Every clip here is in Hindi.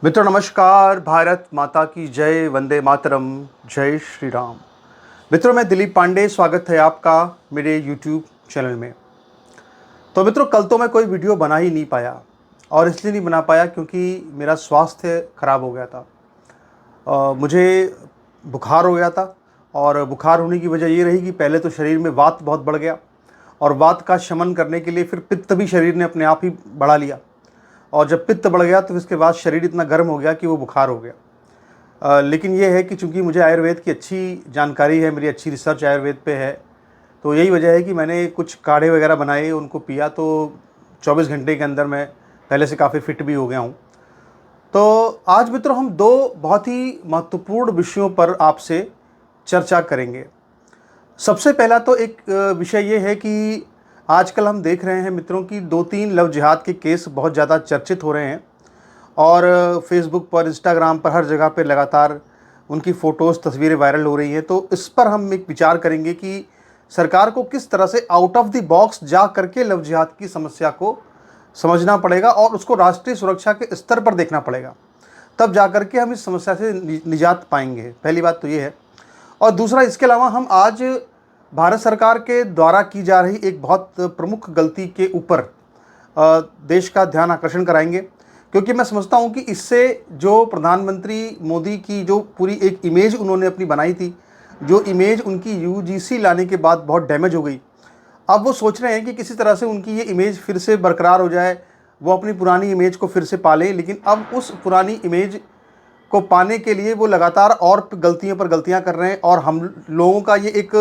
मित्रों नमस्कार। भारत माता की जय। वंदे मातरम। जय श्री राम। मित्रों मैं दिलीप पांडे, स्वागत है आपका मेरे यूट्यूब चैनल में। तो मित्रों कल तो मैं कोई वीडियो बना ही नहीं पाया, और इसलिए नहीं बना पाया क्योंकि मेरा स्वास्थ्य खराब हो गया था। मुझे बुखार हो गया था, और बुखार होने की वजह ये रही कि पहले तो शरीर में वात बहुत बढ़ गया, और वात का शमन करने के लिए फिर पित्त भी शरीर ने अपने आप ही बढ़ा लिया। और जब पित्त बढ़ गया तो इसके बाद शरीर इतना गर्म हो गया कि वो बुखार हो गया। लेकिन ये है कि चूंकि मुझे आयुर्वेद की अच्छी जानकारी है, मेरी अच्छी रिसर्च आयुर्वेद पे है, तो यही वजह है कि मैंने कुछ काढ़े वगैरह बनाए, उनको पिया, तो 24 घंटे के अंदर मैं पहले से काफ़ी फिट भी हो गया हूँ। तो आज मित्रों हम दो बहुत ही महत्वपूर्ण विषयों पर आपसे चर्चा करेंगे। सबसे पहला तो एक विषय ये है कि आजकल हम देख रहे हैं मित्रों कि 2-3 लव जिहाद के केस बहुत ज़्यादा चर्चित हो रहे हैं, और फेसबुक पर, इंस्टाग्राम पर, हर जगह पे लगातार उनकी फ़ोटोज़, तस्वीरें वायरल हो रही हैं। तो इस पर हम एक विचार करेंगे कि सरकार को किस तरह से आउट ऑफ द बॉक्स जा करके लव जिहाद की समस्या को समझना पड़ेगा, और उसको राष्ट्रीय सुरक्षा के स्तर पर देखना पड़ेगा। तब जा कर के हम इस समस्या से निजात पाएंगे। पहली बात तो ये है। और दूसरा, इसके अलावा हम आज भारत सरकार के द्वारा की जा रही एक बहुत प्रमुख गलती के ऊपर देश का ध्यान आकर्षण कराएंगे, क्योंकि मैं समझता हूं कि इससे जो प्रधानमंत्री मोदी की जो पूरी एक इमेज उन्होंने अपनी बनाई थी, जो इमेज उनकी यूजीसी लाने के बाद बहुत डैमेज हो गई, अब वो सोच रहे हैं कि किसी तरह से उनकी ये इमेज फिर से बरकरार हो जाए, वो अपनी पुरानी इमेज को फिर से पालें। लेकिन अब उस पुरानी इमेज को पाने के लिए वो लगातार और गलतियों पर गलतियां कर रहे हैं, और हम लोगों का ये एक,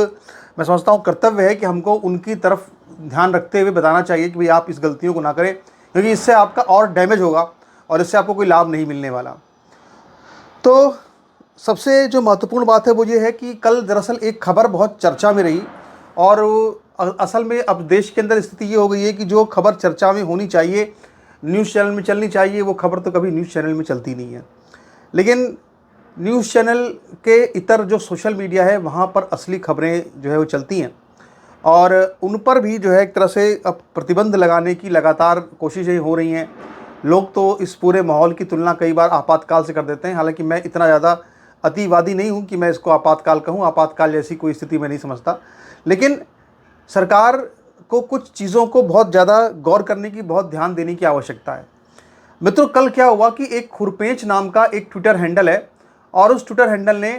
मैं समझता हूँ, कर्तव्य है कि हमको उनकी तरफ ध्यान रखते हुए बताना चाहिए कि भाई आप इस गलतियों को ना करें, क्योंकि इससे आपका और डैमेज होगा और इससे आपको कोई लाभ नहीं मिलने वाला। तो सबसे जो महत्वपूर्ण बात है वो ये है कि कल दरअसल एक खबर बहुत चर्चा में रही, और असल में अब देश के अंदर स्थिति ये हो गई है कि जो खबर चर्चा में होनी चाहिए, न्यूज़ चैनल में चलनी चाहिए, वो खबर तो कभी न्यूज़ चैनल में चलती नहीं है। लेकिन न्यूज़ चैनल के इतर जो सोशल मीडिया है, वहाँ पर असली खबरें जो है वो चलती हैं, और उन पर भी जो है एक तरह से अब प्रतिबंध लगाने की लगातार कोशिशें हो रही हैं। लोग तो इस पूरे माहौल की तुलना कई बार आपातकाल से कर देते हैं। हालांकि मैं इतना ज़्यादा अतिवादी नहीं हूं कि मैं इसको आपातकाल कहूं, आपातकाल जैसी कोई स्थिति मैं नहीं समझता। लेकिन सरकार को कुछ चीज़ों को बहुत ज़्यादा गौर करने की, बहुत ध्यान देने की आवश्यकता है। मित्रों कल क्या हुआ कि एक खुरपेंच नाम का एक ट्विटर हैंडल है, और उस ट्विटर हैंडल ने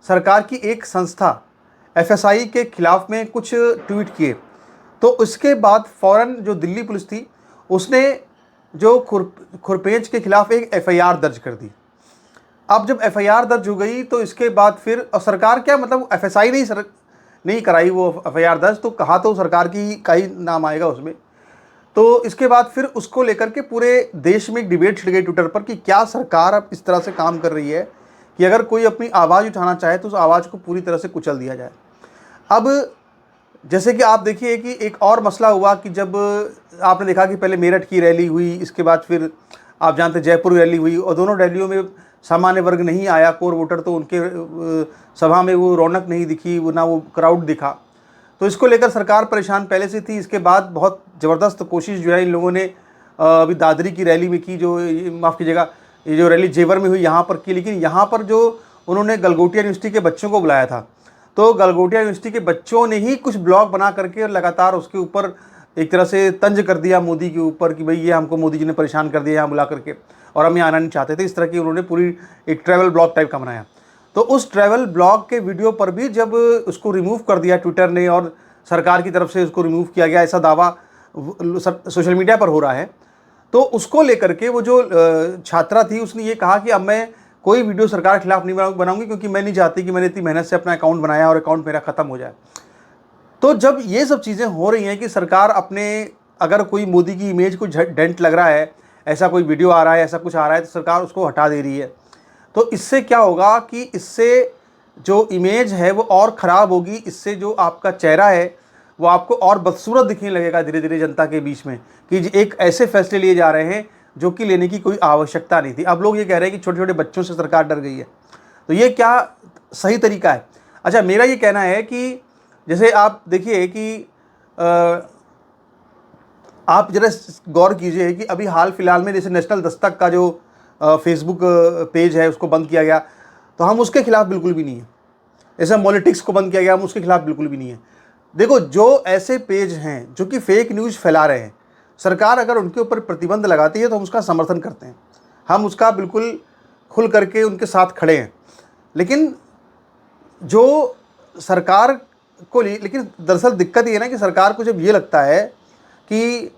सरकार की एक संस्था एफएसआई के खिलाफ में कुछ ट्वीट किए। तो उसके बाद फ़ौरन जो दिल्ली पुलिस थी, उसने जो खुरपेंच के खिलाफ एक एफआईआर दर्ज कर दी। अब जब एफआईआर दर्ज हो गई तो इसके बाद फिर, और सरकार क्या, मतलब एफएसआई नहीं कराई वो एफआईआर दर्ज, तो कहा तो सरकार की का ही नाम आएगा उसमें। तो इसके बाद फिर उसको लेकर के पूरे देश में एक डिबेट छिड़ गई ट्विटर पर कि क्या सरकार अब इस तरह से काम कर रही है कि अगर कोई अपनी आवाज़ उठाना चाहे तो उस आवाज़ को पूरी तरह से कुचल दिया जाए। अब जैसे कि आप देखिए कि एक और मसला हुआ कि जब आपने देखा कि पहले मेरठ की रैली हुई, इसके बाद फिर आप जानते जयपुर रैली हुई, और दोनों रैलियों में सामान्य वर्ग नहीं आया, कोर वोटर, तो उनके सभा में वो रौनक नहीं दिखी, वो ना वो क्राउड दिखा। तो इसको लेकर सरकार परेशान पहले से थी। इसके बाद बहुत ज़बरदस्त कोशिश जो है इन लोगों ने अभी दादरी की रैली में की, जो माफ़ कीजिएगा, ये जो रैली जेवर में हुई यहाँ पर की। लेकिन यहाँ पर जो उन्होंने गलगोटिया यूनिवर्सिटी के बच्चों को बुलाया था, तो गलगोटिया यूनिवर्सिटी के बच्चों ने ही कुछ ब्लॉग बना करके लगातार उसके ऊपर एक तरह से तंज कर दिया मोदी के ऊपर कि भाई ये हमको मोदी जी ने परेशान कर दिया यहाँ बुला करके, और हम यहाँ आना नहीं चाहते थे। इस तरह की उन्होंने पूरी एक ट्रैवल ब्लॉग टाइप का बनाया। तो उस ट्रैवल ब्लॉग के वीडियो पर भी जब उसको रिमूव कर दिया ट्विटर ने, और सरकार की तरफ से उसको रिमूव किया गया, ऐसा दावा सोशल मीडिया पर हो रहा है, तो उसको लेकर के वो जो छात्रा थी उसने ये कहा कि अब मैं कोई वीडियो सरकार के खिलाफ नहीं बनाऊंगी, क्योंकि मैं नहीं चाहती कि मैंने इतनी मेहनत से अपना अकाउंट बनाया और अकाउंट मेरा ख़त्म हो जाए। तो जब ये सब चीज़ें हो रही हैं कि सरकार अपने, अगर कोई मोदी की इमेज को डेंट लग रहा है, ऐसा कोई वीडियो आ रहा है, ऐसा कुछ आ रहा है, तो सरकार उसको हटा दे रही है। तो इससे क्या होगा कि इससे जो इमेज है वो और ख़राब होगी। इससे जो आपका चेहरा है वो आपको और बदसूरत दिखने लगेगा धीरे धीरे जनता के बीच में, कि एक ऐसे फैसले लिए जा रहे हैं जो कि लेने की कोई आवश्यकता नहीं थी। अब लोग ये कह रहे हैं कि छोटे छोटे बच्चों से सरकार डर गई है, तो ये क्या सही तरीका है? अच्छा, मेरा ये कहना है कि जैसे आप देखिए कि आप जरा गौर कीजिए कि अभी हाल फिलहाल में जैसे नेशनल दस्तक का जो फेसबुक पेज है उसको बंद किया गया, तो हम उसके खिलाफ बिल्कुल भी नहीं है। ऐसा पॉलिटिक्स को बंद किया गया, हम उसके खिलाफ बिल्कुल भी नहीं है। देखो, जो ऐसे पेज हैं जो कि फेक न्यूज़ फैला रहे हैं, सरकार अगर उनके ऊपर प्रतिबंध लगाती है तो हम उसका समर्थन करते हैं, हम उसका बिल्कुल खुल करके उनके साथ खड़े हैं। लेकिन जो सरकार को लेकिन दरअसल दिक्कत ये है ना कि सरकार को जब ये लगता है कि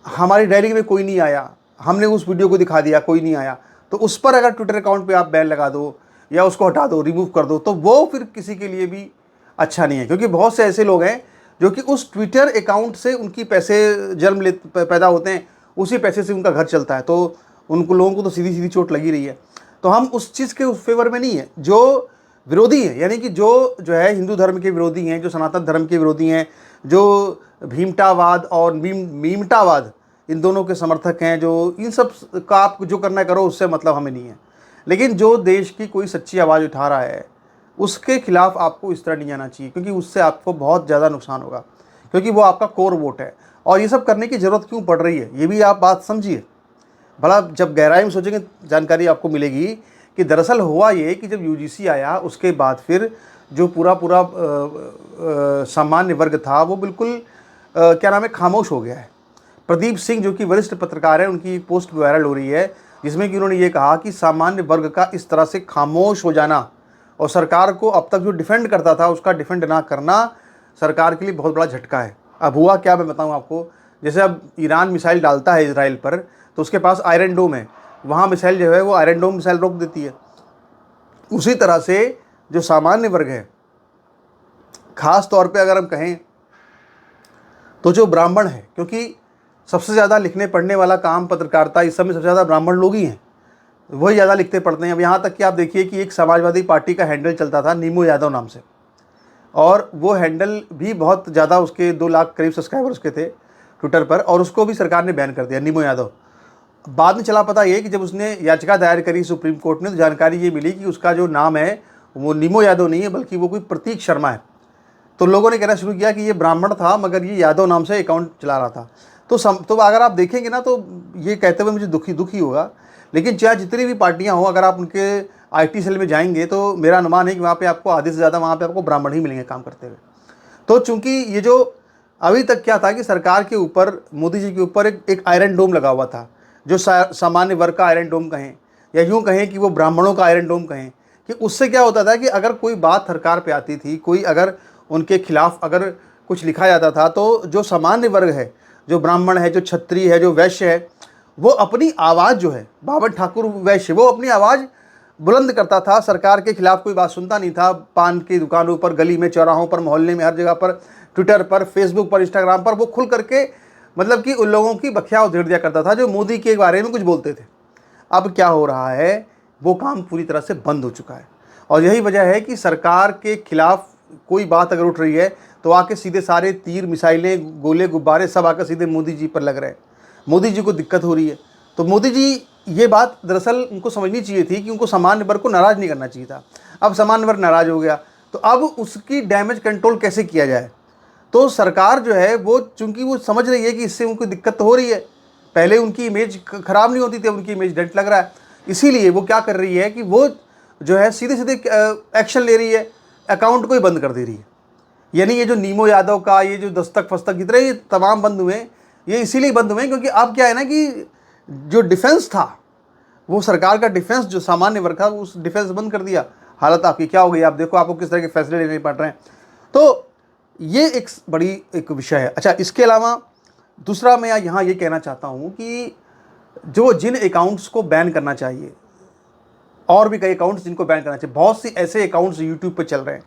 हमारी रैली में कोई नहीं आया, हमने उस वीडियो को दिखा दिया, कोई नहीं आया, तो उस पर अगर ट्विटर अकाउंट पे आप बैन लगा दो या उसको हटा दो, रिमूव कर दो, तो वो फिर किसी के लिए भी अच्छा नहीं है। क्योंकि बहुत से ऐसे लोग हैं जो कि उस ट्विटर अकाउंट से उनकी पैसे पैदा होते हैं, उसी पैसे से उनका घर चलता है, तो उनको लोगों को तो सीधी सीधी चोट लगी रही है। तो हम उस चीज़ के उस फेवर में नहीं है। जो विरोधी हैं, यानी कि जो है हिंदू धर्म के विरोधी हैं, जो सनातन धर्म के विरोधी हैं, जो भीमटावाद और मीमटावाद इन दोनों के समर्थक हैं, जो इन सब का आप जो करना करो, उससे मतलब हमें नहीं है। लेकिन जो देश की कोई सच्ची आवाज़ उठा रहा है उसके खिलाफ आपको इस तरह नहीं जाना चाहिए, क्योंकि उससे आपको बहुत ज़्यादा नुकसान होगा, क्योंकि वो आपका कोर वोट है। और ये सब करने की ज़रूरत क्यों पड़ रही है, ये भी आप बात समझिए। भला जब गहराई में सोचेंगे जानकारी आपको मिलेगी कि दरअसल हुआ ये कि जब यूजीसी आया उसके बाद फिर जो पूरा सामान्य वर्ग था वो बिल्कुल क्या नाम है, खामोश हो गया है। प्रदीप सिंह जो कि वरिष्ठ पत्रकार हैं, उनकी पोस्ट वायरल हो रही है जिसमें कि उन्होंने ये कहा कि सामान्य वर्ग का इस तरह से खामोश हो जाना और सरकार को अब तक जो डिफेंड करता था उसका डिफेंड ना करना सरकार के लिए बहुत बड़ा झटका है। अब हुआ क्या, मैं बताऊं आपको। जैसे अब ईरान मिसाइल डालता है इजराइल पर, तो उसके पास आयरन डोम है, वहाँ मिसाइल जो है वो आयरन डोम मिसाइल रोक देती है। उसी तरह से जो सामान्य वर्ग है, ख़ास तौर पे अगर हम कहें तो जो ब्राह्मण है, क्योंकि सबसे ज़्यादा लिखने पढ़ने वाला काम पत्रकारिता इस समय सबसे ज़्यादा ब्राह्मण लोग ही हैं, वही ज़्यादा लिखते पढ़ते हैं। अब यहाँ तक कि आप देखिए कि एक समाजवादी पार्टी का हैंडल चलता था नीमू यादव नाम से, और वो हैंडल भी बहुत ज़्यादा, उसके 2 लाख करीब सब्सक्राइबर्स के थे ट्विटर पर, और उसको भी सरकार ने बैन कर दिया, नीमू यादव। बाद में चला पता ये कि जब उसने याचिका दायर करी सुप्रीम कोर्ट में, तो जानकारी ये मिली कि उसका जो नाम है वो नीमू यादव नहीं है, बल्कि वो कोई प्रतीक शर्मा है। तो लोगों ने कहना शुरू किया कि ये ब्राह्मण था मगर ये यादव नाम से अकाउंट चला रहा था। तो अगर आप देखेंगे ना, तो ये कहते हुए मुझे दुखी होगा। लेकिन चाहे जितनी भी पार्टियां हों, अगर आप उनके आईटी सेल में जाएंगे तो मेरा अनुमान है कि वहाँ पे आपको आधे से ज़्यादा वहाँ पे आपको ब्राह्मण ही मिलेंगे काम करते हुए। तो चूंकि ये जो अभी तक क्या था कि सरकार के ऊपर, मोदी जी के ऊपर एक आयरन डोम लगा हुआ था, जो सामान्य वर्ग का आयरन डोम कहें या यूँ कहें कि वो ब्राह्मणों का आयरन डोम कहें, कि उससे क्या होता था कि अगर कोई बात सरकार पे आती थी, कोई अगर उनके खिलाफ अगर कुछ लिखा जाता था, तो जो सामान्य वर्ग है, जो ब्राह्मण है, जो क्षत्रिय है, जो वैश्य है, वो अपनी आवाज़ जो है, बाबर ठाकुर वैश्य, वो अपनी आवाज़ बुलंद करता था। सरकार के खिलाफ कोई बात सुनता नहीं था। पान की दुकानों पर, गली में, चौराहों पर, मोहल्ले में, हर जगह पर, ट्विटर पर, फेसबुक पर, इंस्टाग्राम पर वो खुल करके मतलब कि उन लोगों की बखिया उधेड़ दिया करता था जो मोदी के बारे में कुछ बोलते थे। अब क्या हो रहा है, वो काम पूरी तरह से बंद हो चुका है। और यही वजह है कि सरकार के खिलाफ कोई बात अगर उठ रही है तो आके सीधे सारे तीर, मिसाइलें, गोले, गुब्बारे सब आकर सीधे मोदी जी पर लग रहे हैं। मोदी जी को दिक्कत हो रही है। तो मोदी जी, ये बात दरअसल उनको समझनी चाहिए थी कि उनको सामान्य वर्ग को नाराज़ नहीं करना चाहिए था। अब सामान्य वर्ग नाराज़ हो गया, तो अब उसकी डैमेज कंट्रोल कैसे किया जाए। तो सरकार जो है वो, चूंकि वो समझ रही है कि इससे उनको दिक्कत तो हो रही है, पहले उनकी इमेज ख़राब नहीं होती थी, उनकी इमेज डेंट लग रहा है, इसीलिए वो क्या कर रही है कि वो जो है सीधे सीधे एक्शन ले रही है, अकाउंट को ही बंद कर दे रही है। यानी ये जो नीमो यादव का ये जो दस्तक फस्तक जितने ये तमाम बंद हुए, ये इसीलिए बंद हुए क्योंकि अब क्या है ना कि जो डिफेंस था, वो सरकार का डिफेंस, जो सामान्य वर्ग था, उस डिफेंस बंद कर दिया। हालत आपकी क्या हो गई, आप देखो आपको किस तरह के फैसले लेने पड़ रहे हैं। तो ये एक बड़ी एक विषय है। अच्छा, इसके अलावा दूसरा मैं यहाँ ये कहना चाहता हूँ कि जो जिन अकाउंट्स को बैन करना चाहिए, और भी कई अकाउंट्स जिनको बैन करना चाहिए, बहुत सी ऐसे अकाउंट्स यूट्यूब पे चल रहे हैं,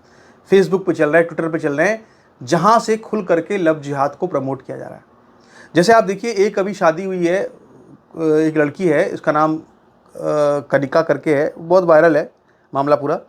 फेसबुक पे चल रहे हैं, ट्विटर पे चल रहे हैं, जहाँ से खुल करके लव जिहाद को प्रमोट किया जा रहा है। जैसे आप देखिए, एक अभी शादी हुई है, एक लड़की है, इसका नाम कनिका करके है, बहुत वायरल है मामला पूरा।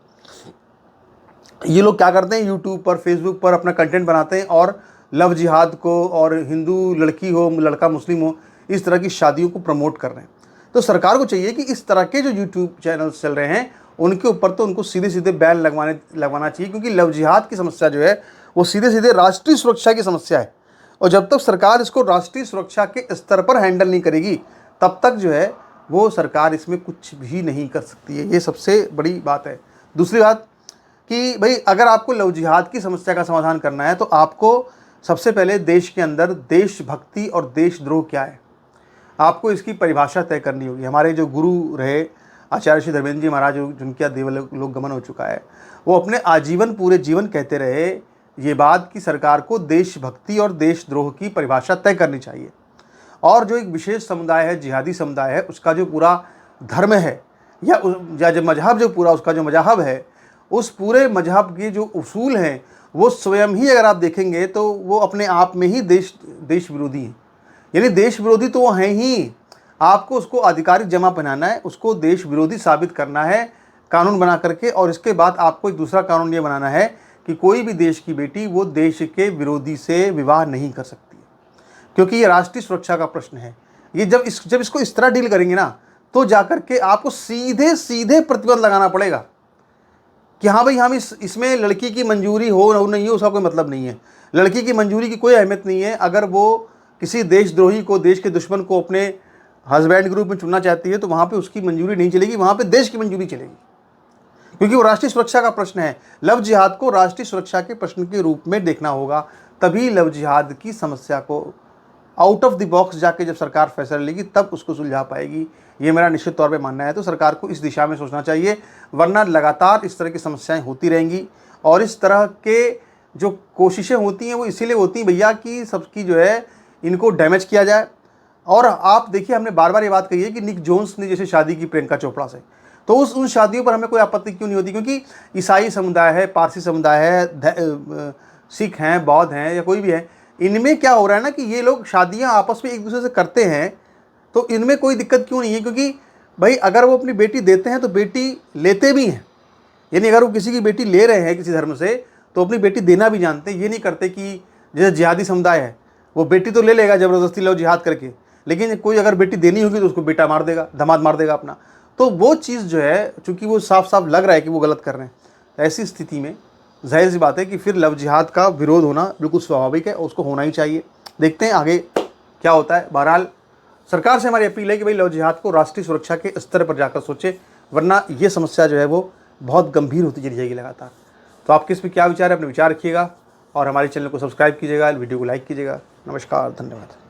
ये लोग क्या करते हैं, यूट्यूब पर, फेसबुक पर अपना कंटेंट बनाते हैं और लव जिहाद को, और हिंदू लड़की हो, लड़का मुस्लिम हो, इस तरह की शादियों को प्रमोट कर रहे हैं। तो सरकार को चाहिए कि इस तरह के जो यूट्यूब चैनल्स चल रहे हैं उनके ऊपर तो उनको सीधे सीधे बैन लगवाना चाहिए, क्योंकि लव जिहाद की समस्या जो है वो सीधे सीधे राष्ट्रीय सुरक्षा की समस्या है। और जब तक सरकार इसको राष्ट्रीय सुरक्षा के स्तर पर हैंडल नहीं करेगी, तब तक जो है वो सरकार इसमें कुछ भी नहीं कर सकती है। ये सबसे बड़ी बात है। दूसरी बात कि भाई अगर आपको लव जिहाद की समस्या का समाधान करना है तो आपको सबसे पहले देश के अंदर देशभक्ति और देशद्रोह क्या है, आपको इसकी परिभाषा तय करनी होगी। हमारे जो गुरु रहे आचार्य श्री धर्मेंद्र जी महाराज, जिनका देवलोक गमन हो चुका है, वो अपने आजीवन पूरे जीवन कहते रहे ये बात कि सरकार को देशभक्ति और देशद्रोह की परिभाषा तय करनी चाहिए। और जो एक विशेष समुदाय है, जिहादी समुदाय है, उसका जो पूरा धर्म है या जो मजहब, जो पूरा उसका जो मजहब है, उस पूरे मजहब के जो उसूल हैं वो स्वयं ही अगर आप देखेंगे तो वो अपने आप में ही देश विरोधी हैं। यानी देश विरोधी तो वो हैं ही, आपको उसको आधिकारिक जमा पहनाना है, उसको देश विरोधी साबित करना है कानून बना करके। और इसके बाद आपको एक दूसरा कानून ये बनाना है कि कोई भी देश की बेटी वो देश के विरोधी से विवाह नहीं कर सकती है, क्योंकि ये राष्ट्रीय सुरक्षा का प्रश्न है। ये जब इसको इस तरह डील करेंगे ना, तो जाकर के आपको सीधे प्रतिबंध लगाना पड़ेगा कि हाँ भाई हम इसमें लड़की की मंजूरी हो नहीं हो उसका कोई मतलब नहीं है। लड़की की मंजूरी की कोई अहमियत नहीं है। अगर वो किसी देशद्रोही को, देश के दुश्मन को अपने हस्बैंड के रूप में चुनना चाहती है तो वहाँ पे उसकी मंजूरी नहीं चलेगी, वहाँ पे देश की मंजूरी चलेगी, क्योंकि वो राष्ट्रीय सुरक्षा का प्रश्न है। लव जिहाद को राष्ट्रीय सुरक्षा के प्रश्न के रूप में देखना होगा, तभी लव जिहाद की समस्या को आउट ऑफ द बॉक्स जाके जब सरकार फैसला लेगी तब उसको सुलझा पाएगी। ये मेरा निश्चित तौर पे मानना है। तो सरकार को इस दिशा में सोचना चाहिए, वरना लगातार इस तरह की समस्याएं होती रहेंगी। और इस तरह के जो कोशिशें होती हैं वो इसीलिए होती हैं भैया कि सबकी जो है इनको डैमेज किया जाए। और आप देखिए, हमने बार बार ये बात कही है कि निक जोन्स ने जैसे शादी की प्रियंका चोपड़ा से, तो उन शादियों पर हमें कोई आपत्ति क्यों नहीं होती, क्योंकि ईसाई समुदाय है, पारसी समुदाय है, सिख हैं, बौद्ध हैं या कोई भी है, इनमें क्या हो रहा है ना कि ये लोग शादियां आपस में एक दूसरे से करते हैं, तो इनमें कोई दिक्कत क्यों नहीं है। क्योंकि भाई अगर वो अपनी बेटी देते हैं तो बेटी लेते भी हैं। यानी अगर वो किसी की बेटी ले रहे हैं किसी धर्म से तो अपनी बेटी देना भी जानते हैं। ये नहीं करते कि जैसे जिहादी समुदाय है वो बेटी तो ले लेगा ज़बरदस्ती लो जिहाद करके, लेकिन कोई अगर बेटी देनी होगी तो उसको बेटा मार देगा, दामाद मार देगा अपना। तो वो चीज़ जो है, चूँकि वो साफ साफ लग रहा है कि वो गलत कर रहे हैं, ऐसी स्थिति में जाहिर सी बात है कि फिर लव जिहाद का विरोध होना बिल्कुल स्वाभाविक है और उसको होना ही चाहिए। देखते हैं आगे क्या होता है। बहरहाल सरकार से हमारी अपील है कि भाई लव जिहाद को राष्ट्रीय सुरक्षा के स्तर पर जाकर सोचे, वरना ये समस्या जो है वो बहुत गंभीर होती चली जाएगी लगातार। तो आपके इस पर क्या विचार है, अपने विचार रखिएगा और हमारे चैनल को सब्सक्राइब कीजिएगा, वीडियो को लाइक कीजिएगा। नमस्कार, धन्यवाद।